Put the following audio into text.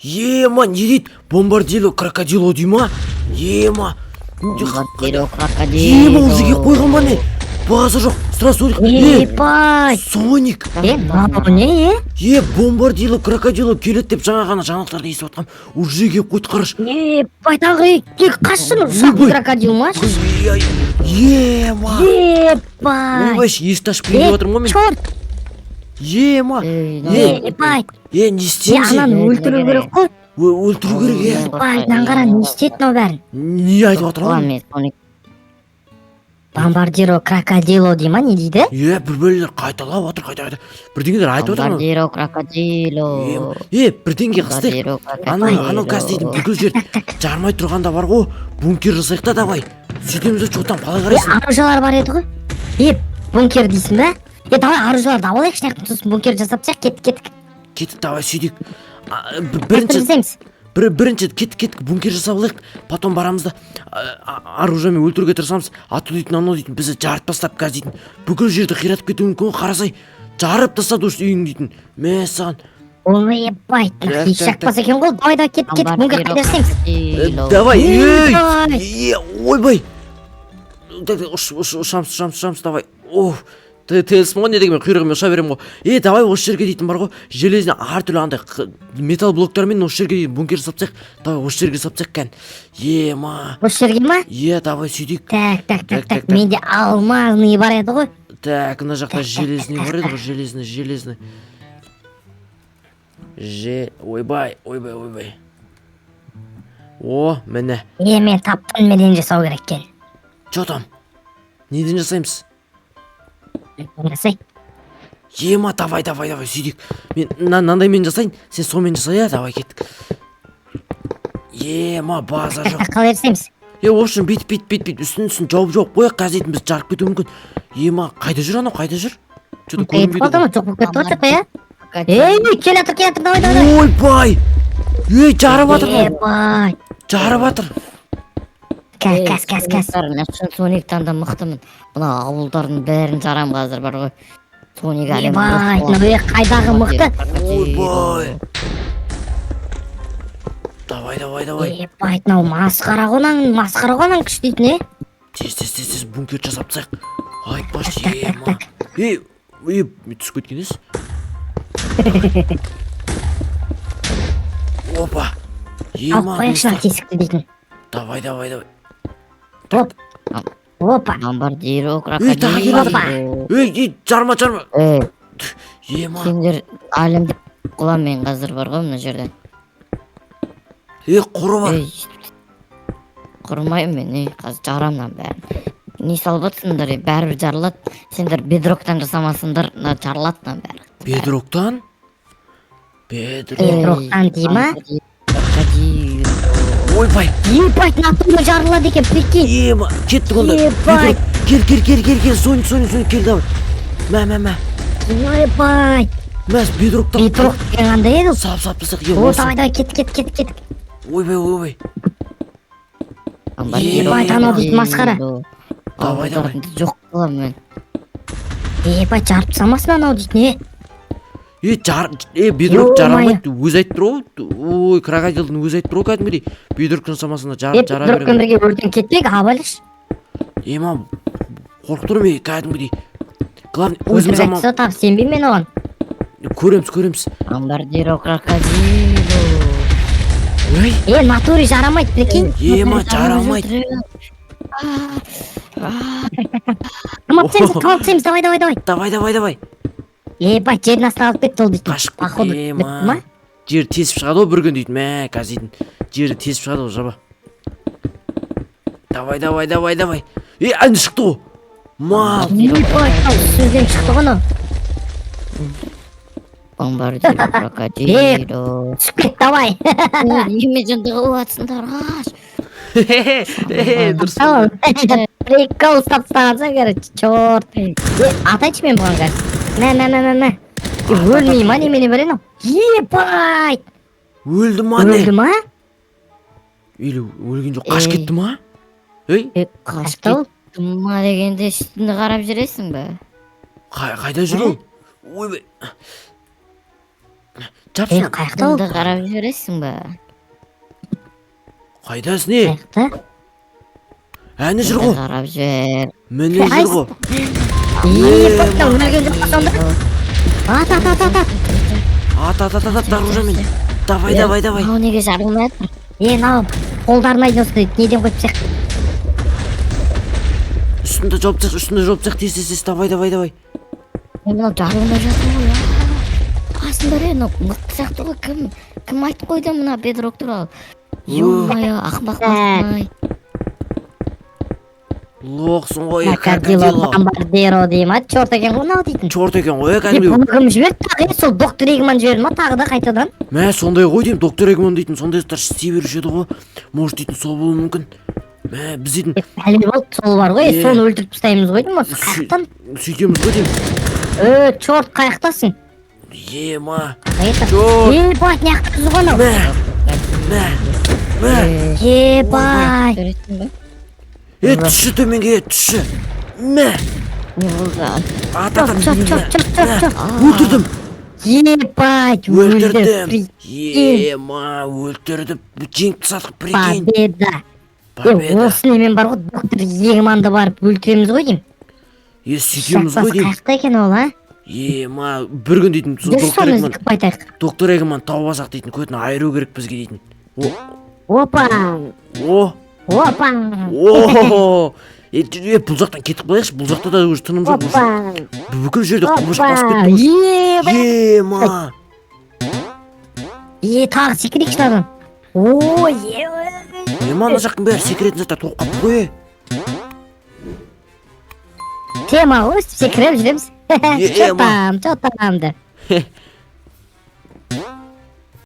Ема, не дейді? Бомбардило крокодило дей ма? Ема. Бомбардиро Ема, крокодило. ол жерге қойған ба не? Бағасы жоқ. Сразу Соник. Ебать. Соник. Мынау не? Бомбардило крокодило келеді деп жаңа ғана жаңалықтарда естіп жатқам. Ол жерге қойды қараш. Ебать, ағай, қашсын ұшақ крокодил ма? Ема. Ебать. Ойбай, есікті ашып келіп отырмын ғой мен. Черт. Ема. Ебать. Не істейміз? Ананы өлтіру керек қой. Өлтіру керек, Ебать, қара, не істейді мынау бәрін? Не айтып жатыр Мен Соник. Бомбардиро крокодило дей ма, не дейді? Бір-бірлер қайталап отыр. Бірдеңелер айтып отыр. Бомбардиро крокодило. Бірдеңе қыстайық. Анау қазір дейтін бүкіл жер жармай тұрғанда бар ғой, бункер жасайық та давай. Сөйтеміз де чотан қалай қарайсың? Аружалар бар еді ғой. Бункер дейсің ба? Давай аружаларды алайық, сосын бункер жасап тастайық, кеттік. Кеттік, давай сөйтейік. Бірінші Кеттік, бункер жасап алайық. Потом барамыз да оружиемен өлтіруге тырысамыз. Ату дейтін, анау дейтін, бізді жарып тастап қазір дейтін. Бүкіл жерді қиратып кетуі мүмкін, қарасай. Жарып тастады осы үйің дейтін. Саған. Ой, ебать, еш жақпас екен ғой. Давай, кеттік, бункер қайда істейміз? Давай, ойбай. Ұшамыз, давай. Телесің ғой, не деген мен құйрығымен ұша берем ғой. Давай осы жерге дейтін бар ғой, железіне әртүрлі андай металл блоктармен осы жерге дейін бункер сапсақ. Давай осы жерге сапсақ кән. Ема. Осы жерге ма? Давай сөйдейік. Так, менде алмазный бар еді ғой. Так, мына жақта железный бар еді ғой, железный. Ойбай. Міне. Мен таптым, неден жасау керек кен. Чотам, неден жасаймыз? Жасай. Ема, давай, сөйдейік. Мен мынандаймен жасайын, сен сонымен жасай, давай кеттік. Ема, база жоқ. Қалай жасаймыз? В общем, бүйтіп, үстін жауып қояқ, қазетін біз жарып кетуі мүмкін. Ема, қайда жүр анау, қайда жүр? Кетіп қалды ма? Жоқ болып кетті ғой, кел атыр, давай. Ойбай! Жарып атыр. Ебай. Жарып атыр. Кәс. Мен Сониктан да мықтымын. Мына ауылдардың бәрін жарам қазір бар ғой. Соник әлем. Ебай, мынау қайдағы мықты? Ойбай. Давай. Ебай, мынау масқара ғонан күш дейтін, не? Тез, бункер жасап тастайық. Айтпаш, ема. Түсіп кеткен ес? Опа. Ема. Қояшынан тесікті дейтін. Давай. Опа. Бомбардиро крокодило. крокодило. Жарма. Ема. Сендер әлемді құлам, мен қазір бар ғой мына жерде. Құры бар. Құрмайым мен, қазір жарамнан бәрін. Не салбатсыңдар, бәрібір жарылады. Сендер бедроктан жасамасыңдар, жарылатынан бәрі. Бедроктан? Бедроктан дей ма? Ойбай. Ебать, натурно жарылады екен, прикинь. Ема, кеттік онда. Ебай. Кел, Соник, кел, давай. Мә. Ебай. Мәс, бедроктан. Бедрок деген қандай еді? Сап, тастақ. Давай, кеттік. Ойбай. Ебай, анау дейді масқара. Давай. Жоқ қылам мен. Ебай, жарып тастамасын анау дейді, не? Бедрок жарамайды, өзі айтып тұр ғой. Крокодилдың өзі айтып тұр ғой, кәдімгідей. Бедрок жасамасына жара беремін. Бедрокпен бірге өртен кетпейік, абайлыш. Ема, қорқып тұрмын, кәдімгідей. Главный, өзіміз айтса тап, сенбейм мен оған. Көреміз. Бомбардиро крокодило. Натури жарамайды, прикинь. Ема, жарамайды. Талап түсеміз, давай. Ебай, жерін астына алып кетті ол дейтін. Қашып, ема. Жер тесіп шығады ғой бүрген дейтін, мә, қазір дейтін. Жері тесіп шығады ғой, жаба. Давай. Әні шықты ғой. Мал. Ебай, сөзден шықты ғой, но. Бомбардиро крокодило. Түсіп кет, давай. Неме жындығы ұлатсындар, аш. Дұрыс. Прикол ұстап тастағансың, короче, черт. Атайшы мен бұған, короче. Мә. Өлмей ма, немене берен ау? Ебай! Өлді ма не? Или өлген жоқ, қаш кетті ма? Қаш кетті ма дегенде үстінде қарап жүресің бе? Қайда жүр ол? Ойбай. жапсын. қаяқта ол? Артыңды қарап жібересің ба? Қайдасың не? Қаяқта? Әне жүр ғой. Қарап жібер. Міне жүр ғой. Потта өлген жоқ па сонда? Ат. Дорожа мен. Давай. Мынау неге жарылмай жатыр? Мынау қолдарын айдосы неден қойып тастайық? Үстінде жауып тастайық. Тез. Давай. Мынау жарылмай жатыр ғой. Қасында мынау мықты сияқты ғой. Кім айтып қойды мына бедрок туралы? Ё-моё, ақымақ. Лоқсың ғой, Крокодило бомбардиро дей ма? Чорт екен ғой мынау дейтін. Чорт екен ғой, Бұны кәдімгі. кім жіберді тағы? Сол доктор Егман жіберді ма тағы да қайтадан? Мә, сондай ғой деймін, доктор Егман дейтін, сондай заттар істей беруші еді ғой. Может дейтін, сол болуы мүмкін. Мә, біз дейтін, Әлі болды, сол бар ғой, Е. соны өлтіріп тастаймыз ғой деймін осы қаяқтан. сөйтеміз ғой деймін. Чорт қаяқтасың? Ема, Қайта. Чорт. Бать, не ақтасыз ғой анау? мә. Бать. Көресің бе? Түсші төменге, түсші. Мә, Не болды? Чорт. өлтірдім. Бать, Өлтірдім. Ема, өлтірдім. Жеңіп тастадық, прикинь. Победа. Победа. Осы немен бар ғой, доктор Егманды барып өлтіреміз ғой деймін. Сөйтеміз ғой деймін. Қаяқта екен ол, а? Ема, бір күн дейтін, сол Дұрыс доктор соны Егман. іздеп қайтайық. Доктор Егман тауып алсақ дейтін, көтін айыру керек бізге дейтін. Опа. О, бұл жақтан кетіп қалайықшы, бұл жақта да уже тыным жоқ. Бүкіл жерде құбыжық басып кетті. Ема. Тағы секірейікші ладан. Ема, ана жақтың бәрі секіретін заттар тоқып қалды ғой. Тема ғой, секіріп жүреміз. Ема. Чотамды.